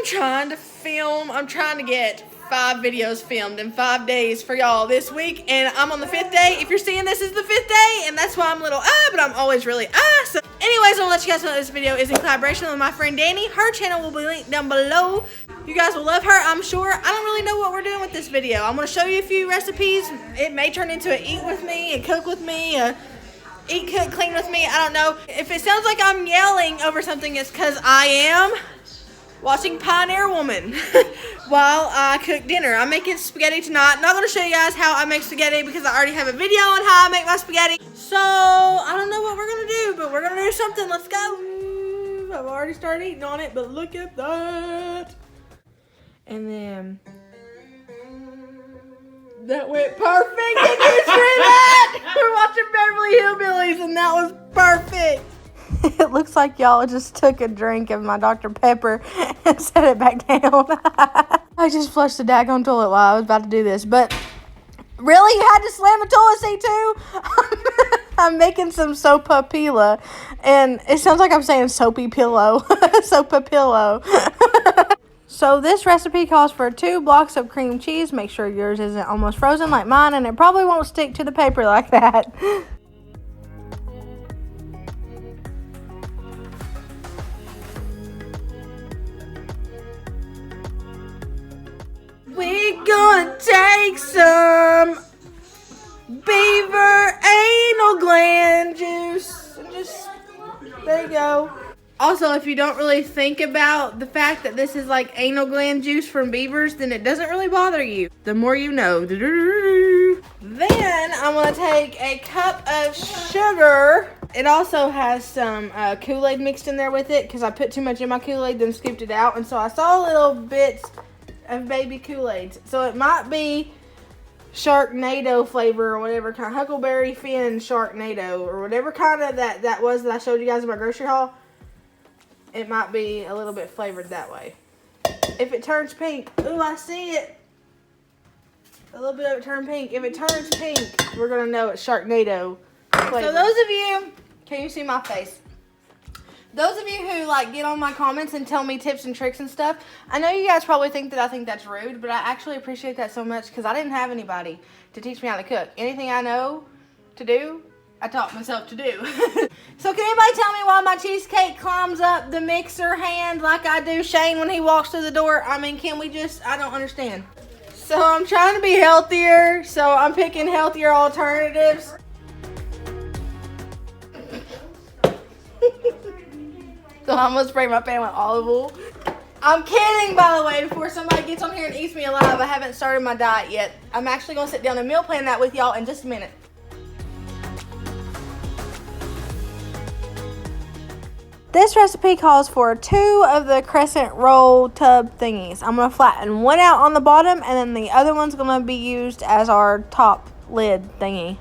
trying to film. I'm trying to get 5 videos filmed in 5 days for y'all this week, and I'm on the 5th day. If you're seeing this is the 5th day, and that's why I'm a little but I'm always really So anyways, I'll let you guys know that this video is in collaboration with my friend Danni. Her channel will be linked down below. You guys will love her, I'm sure. I don't really know what we're doing with this video. I'm going to show you a few recipes. It may turn into an eat with me, a cook with me, a eat, cook, clean with me. I don't know. If it sounds like I'm yelling over something, it's because I am watching Pioneer Woman while I cook dinner. I'm making spaghetti tonight. Not going to show you guys how I make spaghetti because I already have a video on how I make my spaghetti. So, I don't know what we're going to do, but we're going to do something. Let's go. I've already started eating on it, but look at that. And then, that went perfect. Did you see that? We're watching Beverly Hillbillies, and that was perfect. It looks like y'all just took a drink of my Dr. Pepper and set it back down. I just flushed the daggone toilet while I was about to do this. But really, you had to slam a toilet seat too? I'm making some sopapilla. And it sounds like I'm saying soapy pillow. Sopapillo. So this recipe calls for 2 blocks of cream cheese. Make sure yours isn't almost frozen like mine. And it probably won't stick to the paper like that. We're gonna take some beaver anal gland juice. There you go. Also, if you don't really think about the fact that this is like anal gland juice from beavers, then it doesn't really bother you. The more you know. Then I'm gonna take a cup of sugar. It also has some Kool-Aid mixed in there with it because I put too much in my Kool-Aid, then scooped it out. And so I saw little bits of baby Kool-Aid. So it might be Sharknado flavor or whatever kind, Huckleberry Finn Sharknado or whatever kind of that was that I showed you guys in my grocery haul. It might be a little bit flavored that way. If it turns pink, ooh, I see it. A little bit of it turned pink. If it turns pink, we're gonna know it's Sharknado flavor. So those of you, can you see my face? Those of you who like get on my comments and tell me tips and tricks and stuff, I know you guys probably think that I think that's rude, but I actually appreciate that so much because I didn't have anybody to teach me how to cook. Anything I know to do, I taught myself to do. So can anybody tell me why my cheesecake climbs up the mixer hand like I do Shane when he walks through the door? I mean, can we just, I don't understand. So I'm trying to be healthier, so I'm picking healthier alternatives. So I'm gonna spray my pan with olive oil. I'm kidding, by the way, before somebody gets on here and eats me alive. I haven't started my diet yet. I'm actually gonna sit down and meal plan that with y'all in just a minute. This recipe calls for 2 of the crescent roll tub thingies. I'm gonna flatten one out on the bottom and then the other one's gonna be used as our top lid thingy.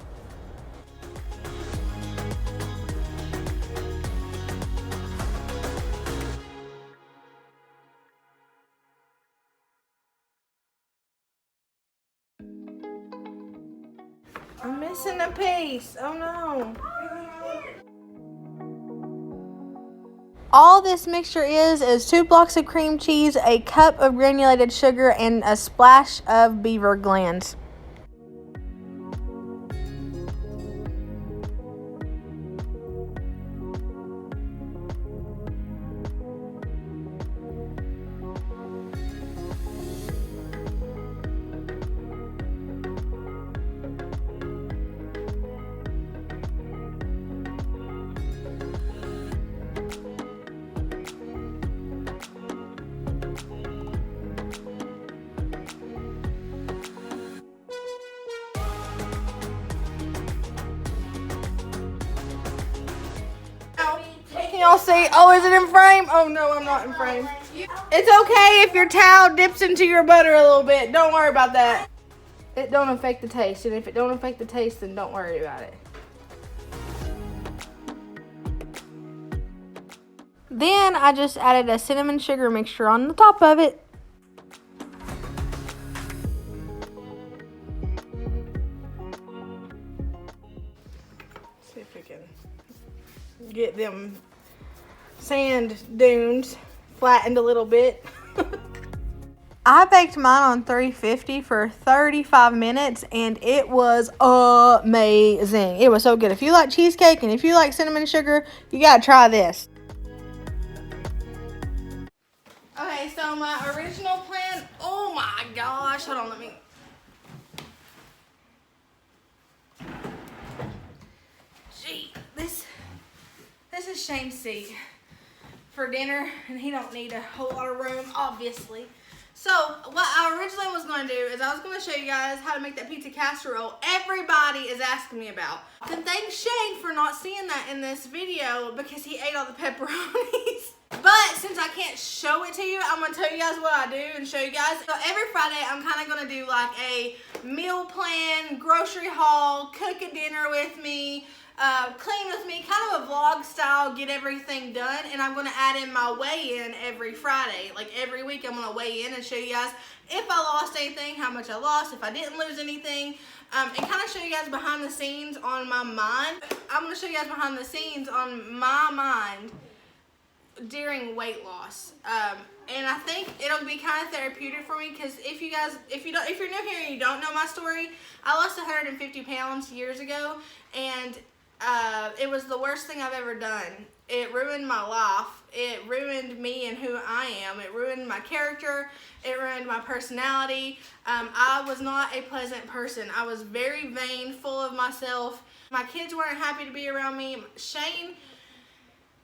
I'm missing a piece. Oh no. All this mixture is 2 blocks of cream cheese, a cup of granulated sugar, and a splash of beaver glands. Can y'all see? Oh, is it in frame? Oh no, I'm not in frame. It's okay if your towel dips into your butter a little bit. Don't worry about that. It don't affect the taste, and if it don't affect the taste, then don't worry about it. Then I just added a cinnamon sugar mixture on the top of it. See if we can get them sand dunes flattened a little bit. I baked mine on 350 for 35 minutes, and it was amazing. It was so good. If you like cheesecake and if you like cinnamon sugar, you gotta try this. Okay, so my original plan, oh my gosh, hold on, let me. Gee, this is Shane's seat for dinner, and he don't need a whole lot of room, obviously. So what I originally was going to do is I was going to show you guys how to make that pizza casserole everybody is asking me about. And thanks Shane for not seeing that in this video because he ate all the pepperonis. But since I can't show it to you, I'm going to tell you guys what I do and show you guys. So every Friday I'm kind of going to do like a meal plan, grocery haul, cook a dinner with me, clean with me, kind of a vlog style, get everything done. And I'm going to add in my weigh-in every Friday. Like every week I'm going to weigh in and show you guys if I lost anything, how much I lost, if I didn't lose anything, and kind of show you guys behind the scenes on my mind. I'm going to show you guys behind the scenes on my mind during weight loss. And I think it'll be kind of therapeutic for me because if you're new here and you don't know my story, I lost 150 pounds years ago, and it was the worst thing I've ever done. It ruined my life. It ruined me and who I am. It ruined my character. It ruined my personality. I was not a pleasant person. I was very vain, full of myself. My kids weren't happy to be around me. Shane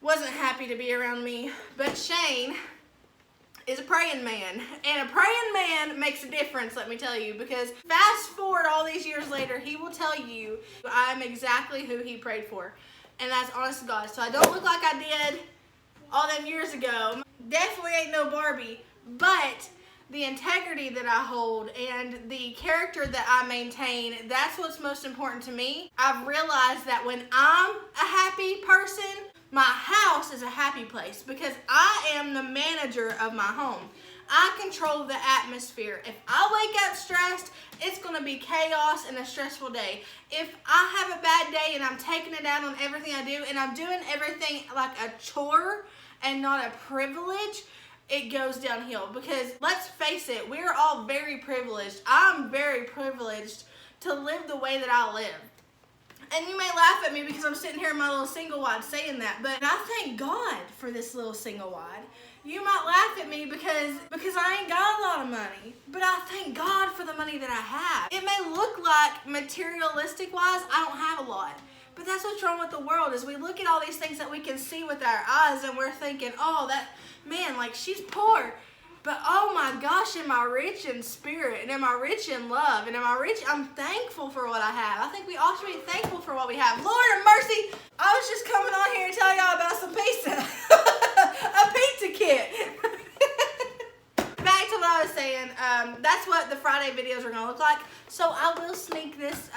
wasn't happy to be around me, but Shane is a praying man, and a praying man makes a difference, let me tell you, because fast forward all these years later, he will tell you I'm exactly who he prayed for, and that's honest to God. So I don't look like I did all them years ago. Definitely ain't no Barbie, but the integrity that I hold and the character that I maintain, that's what's most important to me. I've realized that when I'm a happy person, my house is a happy place because I am the manager of my home. I control the atmosphere. If I wake up stressed, it's going to be chaos and a stressful day. If I have a bad day and I'm taking it out on everything I do and I'm doing everything like a chore and not a privilege, it goes downhill. Because let's face it, we're all very privileged. I'm very privileged to live the way that I live. And you may laugh at me because I'm sitting here in my little single wide saying that, but I thank God for this little single wide. You might laugh at me because I ain't got a lot of money, but I thank God for the money that I have. It may look like materialistic wise, I don't have a lot, but that's what's wrong with the world is we look at all these things that we can see with our eyes and we're thinking, oh, that man, like she's poor. But oh my gosh, am I rich in spirit, and am I rich in love, and am I rich? I'm thankful for what I have. I think we all should be thankful for what we have. Lord of mercy, I was just coming on here to tell y'all about some pizza. A pizza kit. Back to what I was saying, that's what the Friday videos are going to look like. So I will sneak this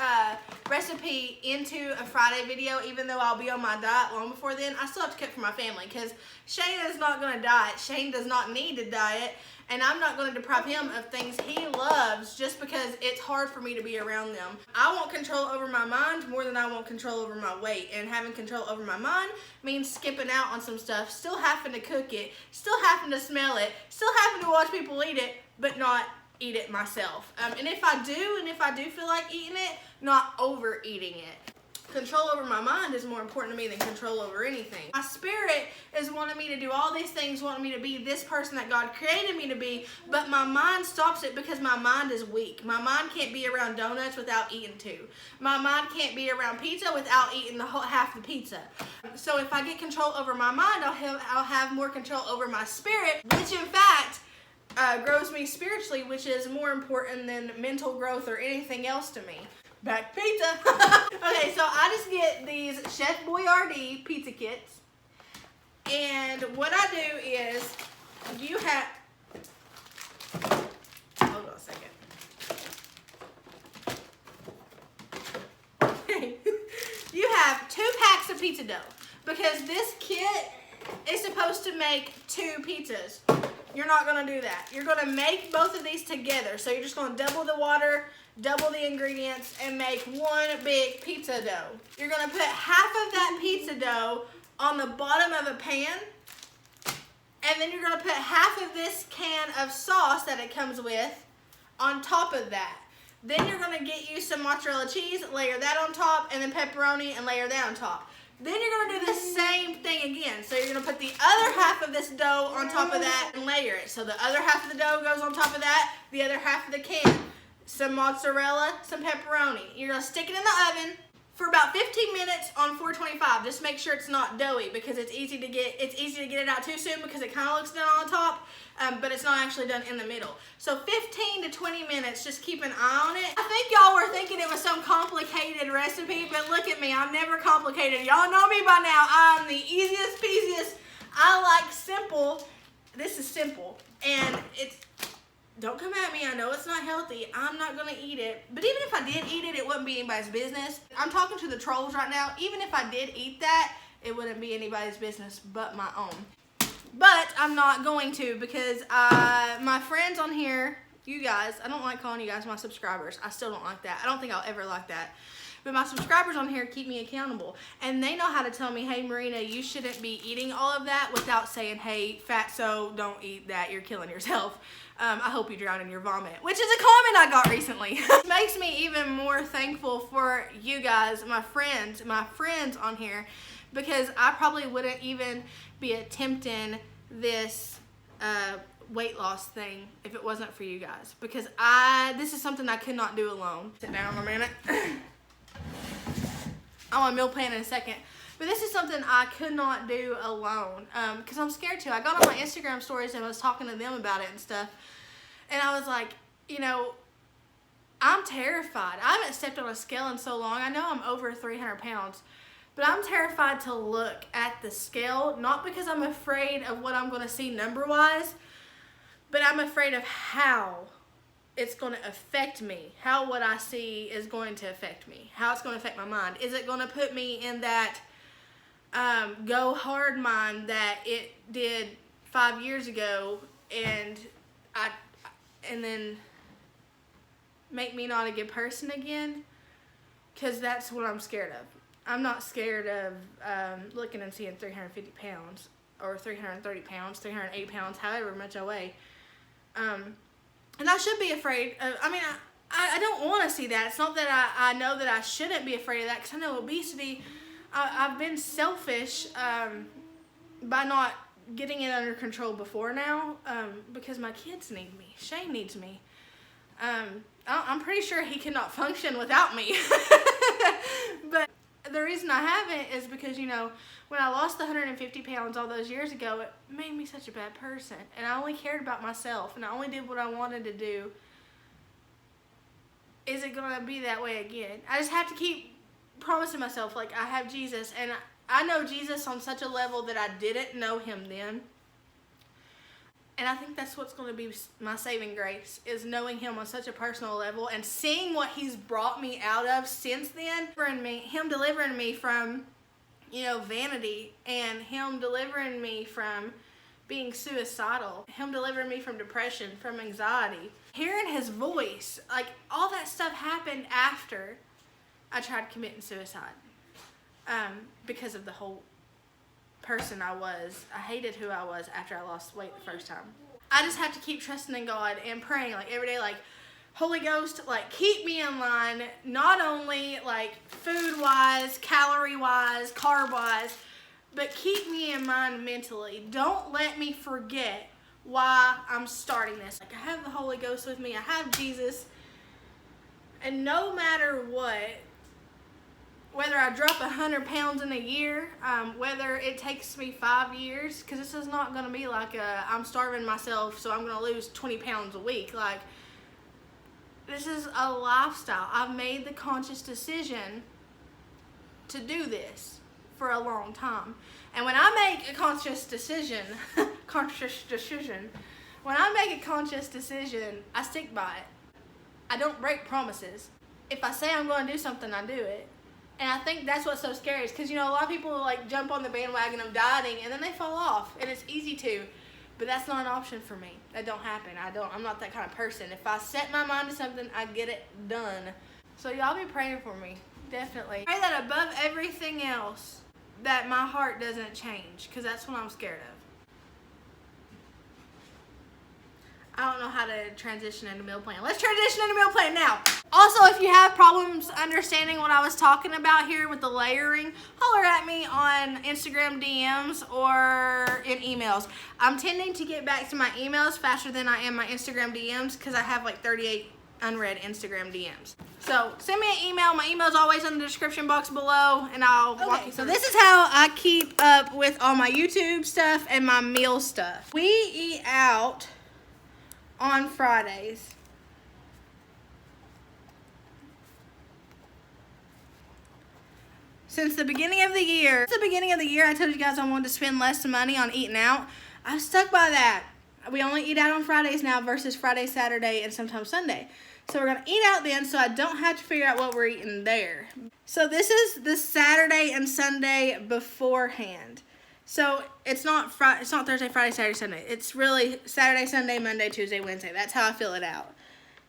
recipe into a Friday video, even though I'll be on my diet long before then. I still have to cook for my family because Shane is not going to diet. Shane does not need to diet, and I'm not going to deprive him of things he loves just because it's hard for me to be around them. I want control over my mind more than I want control over my weight, and having control over my mind means skipping out on some stuff, still having to cook it, still having to smell it, still having to watch people eat it, but not eat it myself. And if I do feel like eating it, not overeating it. Control over my mind is more important to me than control over anything. My spirit is wanting me to do all these things, wanting me to be this person that God created me to be, but my mind stops it because my mind is weak. My mind can't be around donuts without eating two. My mind can't be around pizza without eating the whole half the pizza. So if I get control over my mind, I'll have more control over my spirit, which in fact grows me spiritually, which is more important than mental growth or anything else to me. Back pizza. Okay, so I just get these Chef Boyardee pizza kits, and what I do is you have, hold on a second. You have 2 packs of pizza dough because this kit is supposed to make 2 pizzas. You're not going to do that. You're going to make both of these together. So you're just going to double the water, double the ingredients, and make one big pizza dough. You're going to put half of that pizza dough on the bottom of a pan, And then you're gonna put half of this can of sauce that it comes with on top of that. Then you're gonna get you some mozzarella cheese, layer that on top, and then pepperoni and layer that on top. Then you're gonna do the same thing again. So you're gonna put the other half of this dough on top of that and layer it. So the other half of the dough goes on top of that, the other half of the can. Some mozzarella, some pepperoni. You're gonna stick it in the oven for about 15 minutes on 425. Just make sure it's not doughy because it's easy to get it out too soon because it kind of looks done on the top, but it's not actually done in the middle. So 15 to 20 minutes, just keep an eye on it. I think y'all were thinking it was some complicated recipe, but look at me, I'm never complicated. Y'all know me by now. I'm the easiest peasiest. I like simple. This is simple, and it's, don't come at me, I know it's not healthy. I'm not gonna eat it. But even if I did eat it, it wouldn't be anybody's business. I'm talking to the trolls right now. Even if I did eat that, it wouldn't be anybody's business but my own. But I'm not going to because my friends on here, you guys, I don't like calling you guys my subscribers. I still don't like that. I don't think I'll ever like that. But my subscribers on here keep me accountable. And they know how to tell me, hey, Marina, you shouldn't be eating all of that without saying, hey, fatso, don't eat that. You're killing yourself. I hope you drown in your vomit, which is a comment I got recently. It makes me even more thankful for you guys, my friends on here, because I probably wouldn't even be attempting this weight loss thing if it wasn't for you guys, because this is something I could not do alone. Sit down a minute. I want a meal plan in a second. But this is something I could not do alone because I'm scared to. I got on my Instagram stories and I was talking to them about it and stuff. And I was like, you know, I'm terrified. I haven't stepped on a scale in so long. I know I'm over 300 pounds. But I'm terrified to look at the scale, not because I'm afraid of what I'm going to see number-wise, but I'm afraid of how it's going to affect me, how what I see is going to affect me, how it's going to affect my mind. Is it going to put me in that go hard mind that it did 5 years ago and then make me not a good person again? Because that's what I'm scared of. I'm not scared of looking and seeing 350 pounds or 330 pounds, 308 pounds, however much I weigh. And I should be afraid. I don't want to see that. It's not that I know that I shouldn't be afraid of that, because I know obesity, I've been selfish by not getting it under control before now, because my kids need me. Shane needs me. I'm pretty sure he cannot function without me. But the reason I haven't is because, you know, when I lost the 150 pounds all those years ago, it made me such a bad person. And I only cared about myself, and I only did what I wanted to do. Is it going to be that way again? I just have to keep promising myself, like, I have Jesus, and I know Jesus on such a level that I didn't know him then. And I think that's what's going to be my saving grace, is knowing him on such a personal level and seeing what he's brought me out of since then. Him delivering me from, you know, vanity, and him delivering me from being suicidal, him delivering me from depression, from anxiety. Hearing his voice, like, all that stuff happened after I tried committing suicide, because of the whole person I was. I hated who I was after I lost weight the first time. I just have to keep trusting in God and praying, like, every day, like, Holy Ghost, like, keep me in line, not only like food wise, calorie wise, carb wise, but keep me in mind mentally. Don't let me forget why I'm starting this. Like, I have the Holy Ghost with me, I have Jesus, and no matter what, whether I drop 100 pounds in a year, whether it takes me 5 years, because this is not going to be like I'm starving myself so I'm going to lose 20 pounds a week. Like, this is a lifestyle. I've made the conscious decision to do this for a long time. And when I make a conscious decision, when I make a conscious decision, I stick by it. I don't break promises. If I say I'm going to do something, I do it. And I think that's what's so scary, is because, you know, a lot of people like jump on the bandwagon of dieting and then they fall off, and it's easy to, but that's not an option for me. That don't happen. I'm not that kind of person. If I set my mind to something, I get it done. So y'all be praying for me, definitely. Pray that above everything else, that my heart doesn't change, because that's what I'm scared of. I don't know how to transition into meal plan. Let's transition into meal plan now. Also, if you have problems understanding what I was talking about here with the layering, holler at me on Instagram DMs or in emails. I'm tending to get back to my emails faster than I am my Instagram DMs because I have like 38 unread Instagram DMs. So send me an email. My email is always in the description box below, and I'll walk you through. So this is how I keep up with all my YouTube stuff and my meal stuff. We eat out on Fridays. Since the beginning of the year, I told you guys I wanted to spend less money on eating out. I've stuck by that. We only eat out on Fridays now versus Friday, Saturday, and sometimes Sunday. So we're gonna eat out then, so I don't have to figure out what we're eating there. So this is the Saturday and Sunday beforehand. So it's not Thursday, Friday, Saturday, Sunday. It's really Saturday, Sunday, Monday, Tuesday, Wednesday. That's how I fill it out.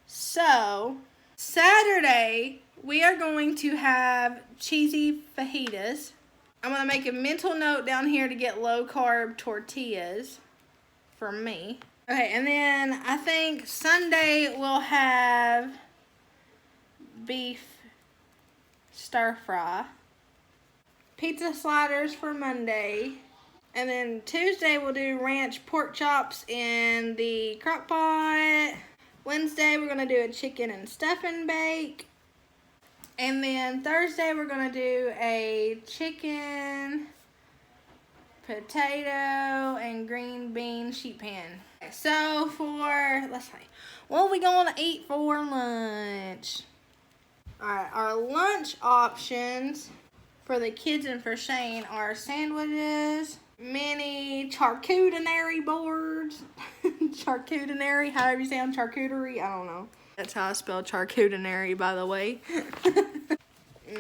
So Saturday, we are going to have cheesy fajitas. I'm going to make a mental note down here to get low-carb tortillas for me. Okay, and then I think Sunday we'll have beef stir-fry. Pizza sliders for Monday. And then Tuesday we'll do ranch pork chops in the crock pot. Wednesday we're going to do a chicken and stuffing bake. And then Thursday we're going to do a chicken, potato, and green bean sheet pan. So let's see, what are we going to eat for lunch? Alright, our lunch options for the kids and for Shane are sandwiches, mini charcuterie boards, charcuterie, however you say on charcuterie, I don't know. That's how I spell charcuterie, by the way.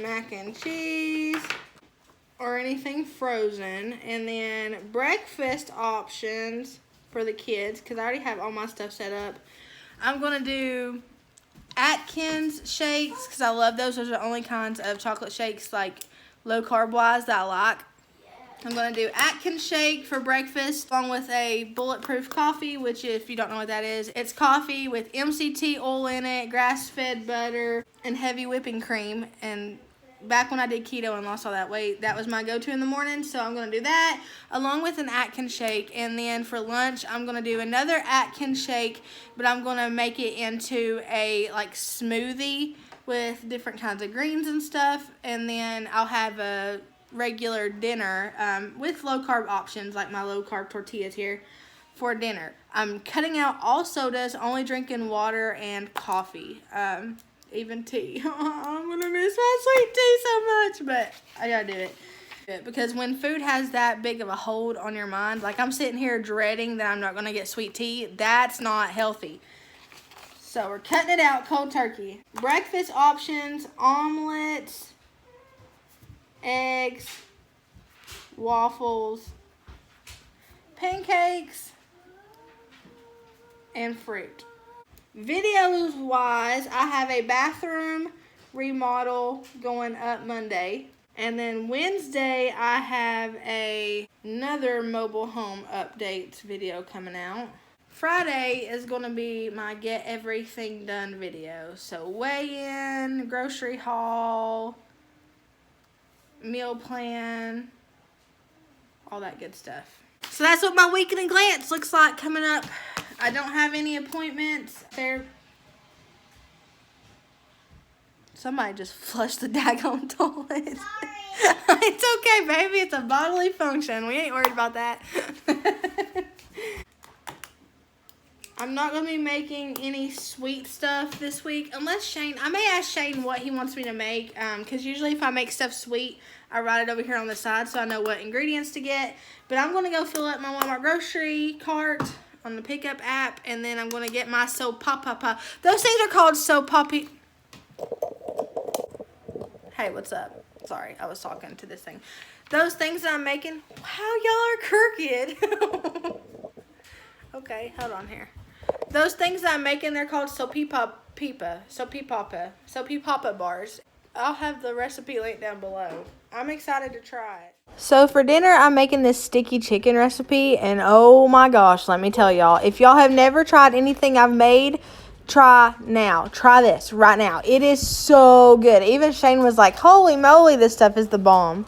Mac and cheese, or anything frozen. And then breakfast options for the kids, because I already have all my stuff set up. I'm going to do Atkins shakes, because I love those. Those are the only kinds of chocolate shakes, like low carb wise, that I like. I'm going to do Atkins shake for breakfast, along with a bulletproof coffee, which if you don't know what that is, it's coffee with MCT oil in it, grass-fed butter, and heavy whipping cream. And back when I did keto and lost all that weight, that was my go-to in the morning, so I'm going to do that, along with an Atkins shake. And then for lunch, I'm going to do another Atkins shake, but I'm going to make it into a smoothie with different kinds of greens and stuff. And then I'll have a regular dinner with low carb options, like my low carb tortillas here for dinner. I'm cutting out all sodas, only drinking water and coffee, even tea. I'm gonna miss my sweet tea so much, but I gotta do it because when food has that big of a hold on your mind, like I'm sitting here dreading that I'm not gonna get sweet tea, that's not healthy. So we're cutting it out cold turkey. Breakfast options: omelets, eggs, waffles, pancakes, and fruit. Videos wise, I have a bathroom remodel going up Monday. And then Wednesday, I have another mobile home updates video coming out. Friday is going to be my get everything done video. So weigh-in, grocery haul, meal plan, all that good stuff. So that's what my week in a glance looks like coming up. I don't have any appointments. Somebody just flushed the daggone toilet. It's okay, baby. It's a bodily function. We ain't worried about that. I'm not going to be making any sweet stuff this week, unless Shane, I may ask Shane what he wants me to make, because usually if I make stuff sweet, I write it over here on the side so I know what ingredients to get. But I'm going to go fill up my Walmart grocery cart on the pickup app, and then I'm going to get my Sopapilla. Those things are called Sopapilla. Hey, what's up? Sorry, I was talking to this thing. Those things that I'm making, wow, y'all are crooked. Okay, hold on here. Those things that I'm making, they're called Sopapilla bars. I'll have the recipe linked down below. I'm excited to try it. So for dinner, I'm making this sticky chicken recipe, and oh my gosh, let me tell y'all, if y'all have never tried anything I've made, try now. Try this right now. It is so good. Even Shane was like, holy moly, this stuff is the bomb.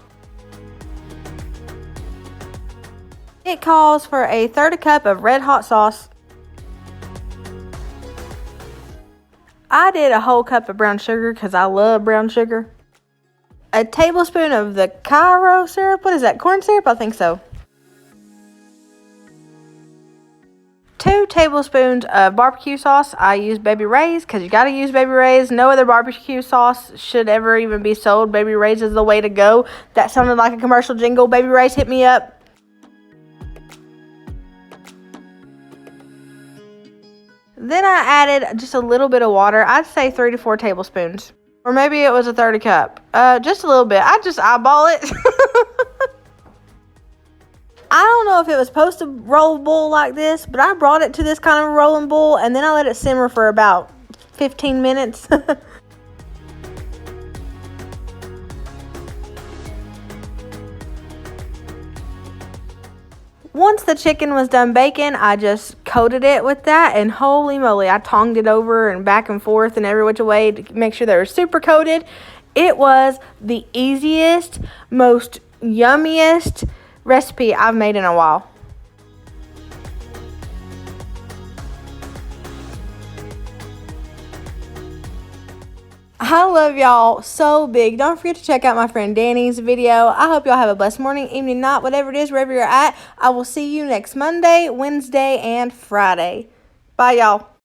It calls for a 1/3 cup of red hot sauce. I did a whole cup of brown sugar because I love brown sugar. A tablespoon of the Cairo syrup. What is that? Corn syrup? I think so. 2 tablespoons of barbecue sauce. I use Baby Ray's because you got to use Baby Ray's. No other barbecue sauce should ever even be sold. Baby Ray's is the way to go. That sounded like a commercial jingle. Baby Ray's, hit me up. Then I added just a little bit of water. I'd say 3 to 4 tablespoons. Or maybe it was a 1/3 cup. Just a little bit. I just eyeball it. I don't know if it was supposed to roll bowl like this, but I brought it to this kind of rolling bowl, and then I let it simmer for about 15 minutes. Once the chicken was done baking, I just coated it with that, and holy moly, I tonged it over and back and forth and every which way to make sure they were super coated. It was the easiest, most yummiest recipe I've made in a while. I love y'all so big. Don't forget to check out my friend Danny's video. I hope y'all have a blessed morning, evening, night, whatever it is, wherever you're at. I will see you next Monday, Wednesday, and Friday. Bye, y'all.